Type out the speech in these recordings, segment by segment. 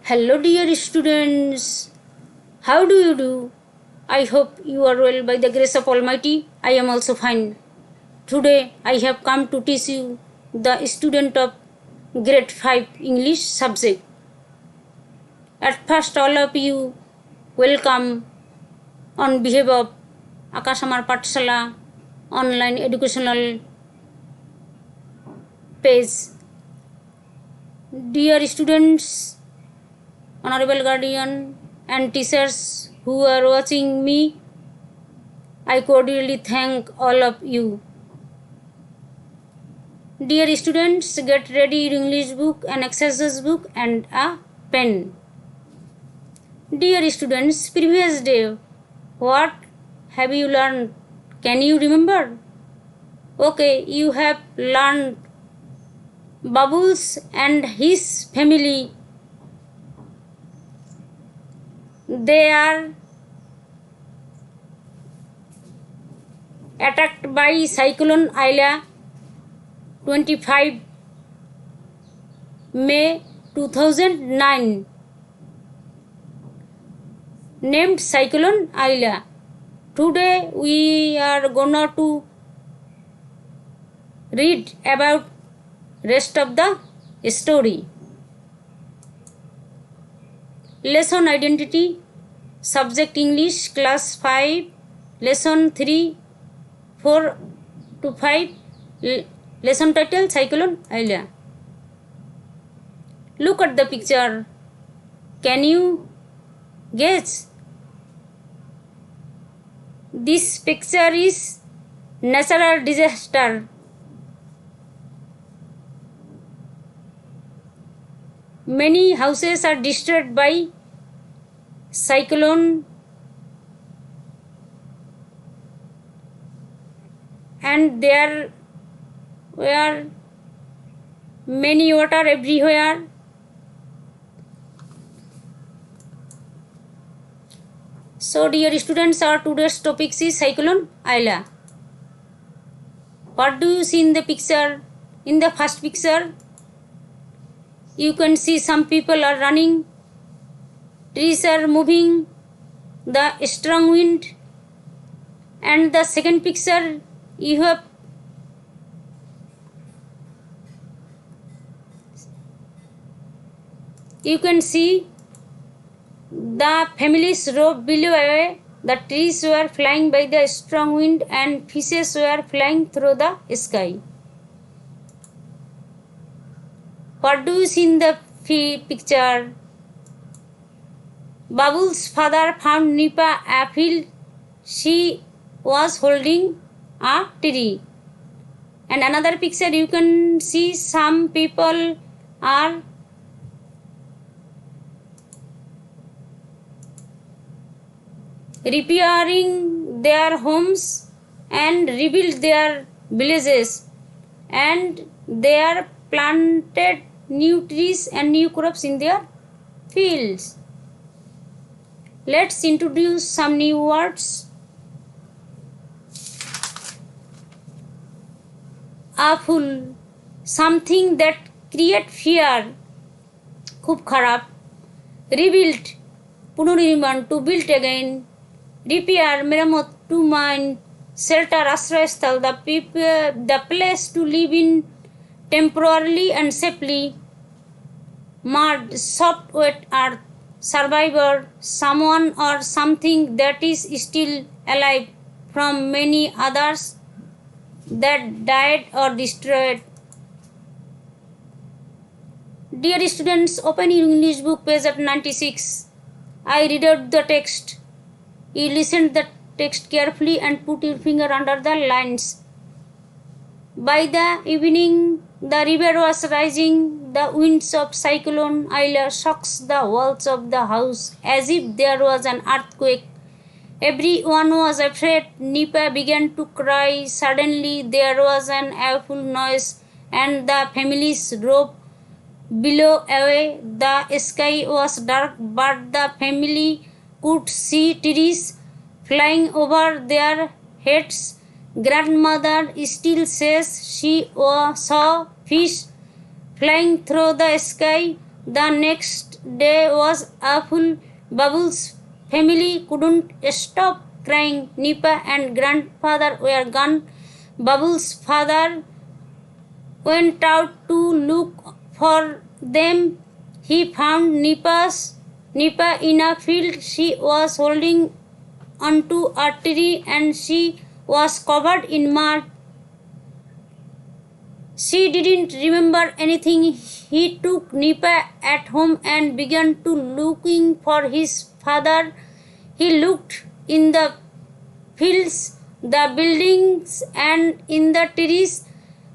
Hello, dear students. How do you do? I hope you are well by the grace of Almighty. I am also fine. Today, I have come to teach you the student of grade 5 English subject. At first, all of you welcome on behalf of Akash Amar Pathshala online educational page. Dear students, honorable guardian and teachers who are watching me, I cordially thank all of you. Dear students, get ready your English book, an exercise book and a pen. Dear students, previous day, what have you learned? Can you remember? Okay, you have learned Bubbles and his family. They are attacked by Cyclone Aila 25 May 2009. Named Cyclone Aila. Today we are gonna to read about rest of the story. Lesson identity, subject English, class 5, lesson 3, 4 to 5, lesson title Cyclone Aila. Look at the picture. Can you guess? This picture is natural disaster. Many houses are destroyed by cyclone and there were many water everywhere. So dear students, our today's topic is Cyclone Aila. What do you see in the picture? In the first picture, you can see some people are running, trees are moving, the strong wind, and the second picture you can see the families rode below away, the trees were flying by the strong wind and fishes were flying through the sky. What do you see in the picture? Bubbles' father found Nipa a field. She was holding a tree. And another picture you can see some people are repairing their homes and rebuild their villages, and they are planted new trees and new crops in their fields. Let's introduce some new words. Awful, something that create fear, খুব খারাপ. Rebuild, পুনর্নির্মাণ, to build again. Repair, মেরামত, to mine. Shelter, আশ্রয়স্থল, the place to live in temporarily and safely. Mud, soft wet earth. Survivor, someone or something that is still alive from many others that died or destroyed. Dear students, open your English book page at 96. I read out the text. You listen the text carefully and put your finger under the lines. By the evening, the river was rising. The winds of Cyclone Aila shocks the walls of the house as if there was an earthquake. Everyone was afraid. Nipa began to cry. Suddenly there was an awful noise and the families rope below away. The sky was dark but the family could see trees flying over their heads. Grandmother still says she saw fish flying through the sky. The next next day was awful. Babul's family couldn't stop crying. Nipa and grandfather were gone. Babul's father went out to look for them. He found Nipa in a field. She was holding onto a tree and she was covered in mud. She didn't remember anything. He took Nipa at home and began to looking for his father. He looked in the fields, the buildings and in the trees.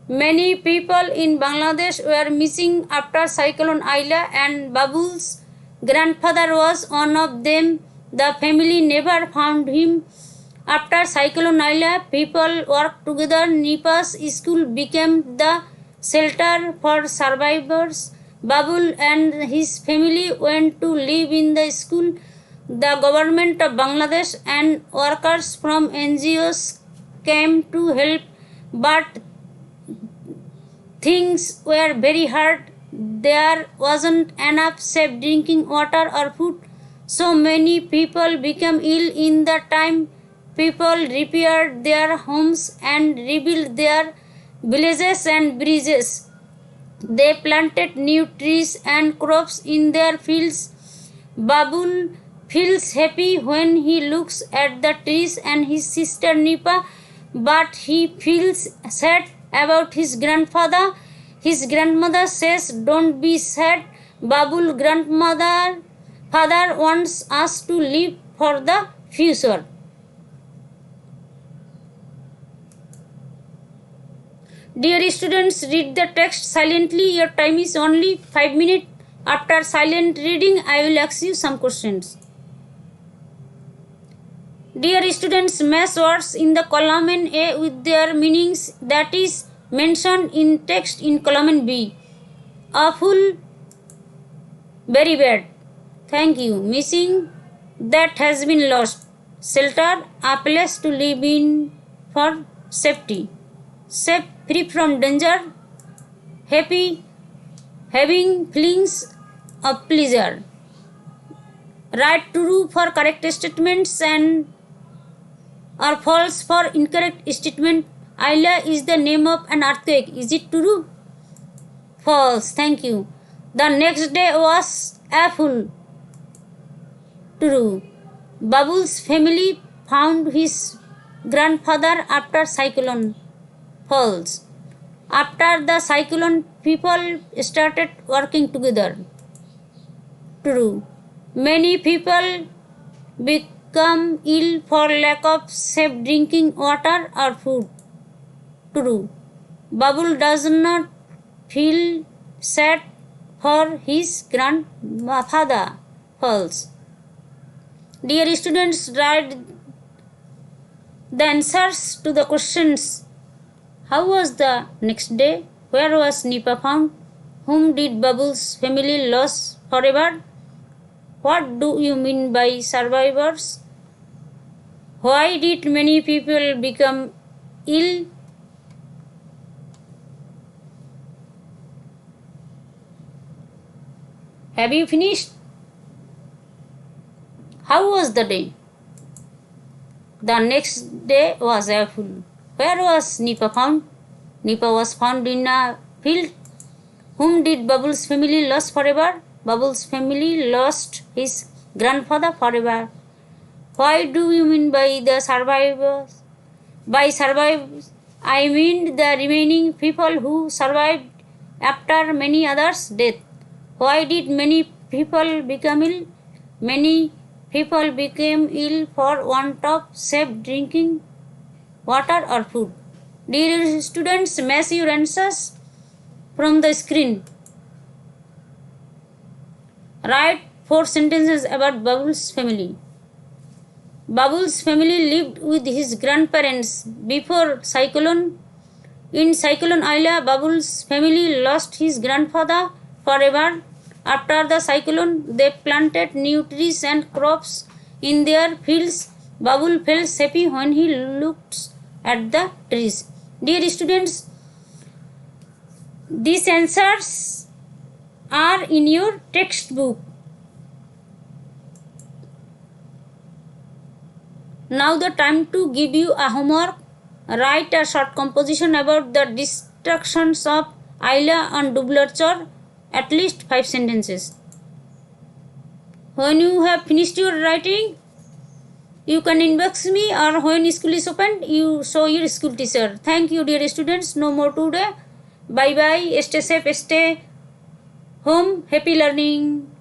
Many people in Bangladesh were missing after Cyclone Aila and Babul's grandfather was one of them. The family never found him. After Cyclone Aila, people worked together. Nipa's school became the shelter for survivors. Babul and his family went to live in the school. The government of Bangladesh and workers from NGOs came to help, but things were very hard. There wasn't enough safe drinking water or food. So many people became ill in the time. People repaired their homes and rebuilt their villages and bridges. They planted new trees and crops in their fields. Babul feels happy when he looks at the trees and his sister Nipa, but he feels sad about his grandfather. His grandmother says, "Don't be sad. Babul father wants us to live for the future." Dear students, read the text silently. Your time is only 5 minutes. After silent reading, I will ask you some questions. Dear students, match words in the column A with their meanings that is mentioned in text in column B. Awful, very bad. Thank you. Missing, that has been lost. Shelter, a place to live in for safety. Safe, free from danger. Happy, having feelings of pleasure. Right, true for correct statements and or false for incorrect statement. Aila is the name of an earthquake. Is it true? False. Thank you. The next day was awful. True. Babul's family found his grandfather after cyclone. False. After the cyclone, people started working together. True. Many people become ill for lack of safe drinking water or food. True. Babul does not feel sad for his grandfather. False. Dear students, write the answers to the questions. How was the next day? Where was Nipa found? Whom did Babul's family lose forever? What do you mean by survivors? Why did many people become ill? Have you finished? How was the day? The next day was awful. Where was Nipa found? Nipa was found in a field. Whom did Babul's family lose forever? Babul's family lost his grandfather forever. Why do you mean by the survivors? By survivors, I mean the remaining people who survived after many others' death. Why did many people become ill? Many people became ill for want of safe drinking water or food. Dear students, match your answers from the screen. Write 4 sentences about Babul's family. Babul's family lived with his grandparents before cyclone. In cyclone Aila, Babul's family lost his grandfather forever. After the cyclone, they planted new trees and crops in their fields. Babul felt happy when he looked at the trees. Dear students, these answers are in your textbook. Now the time to give you a homework. Write a short composition about the destructions of Ayla and Dublarchor, at least 5 sentences. When you have finished your writing, you can inbox me, or when school is opened, you show your school teacher. Thank you, dear students. No more today. Bye bye. Stay safe. Stay home. Happy learning.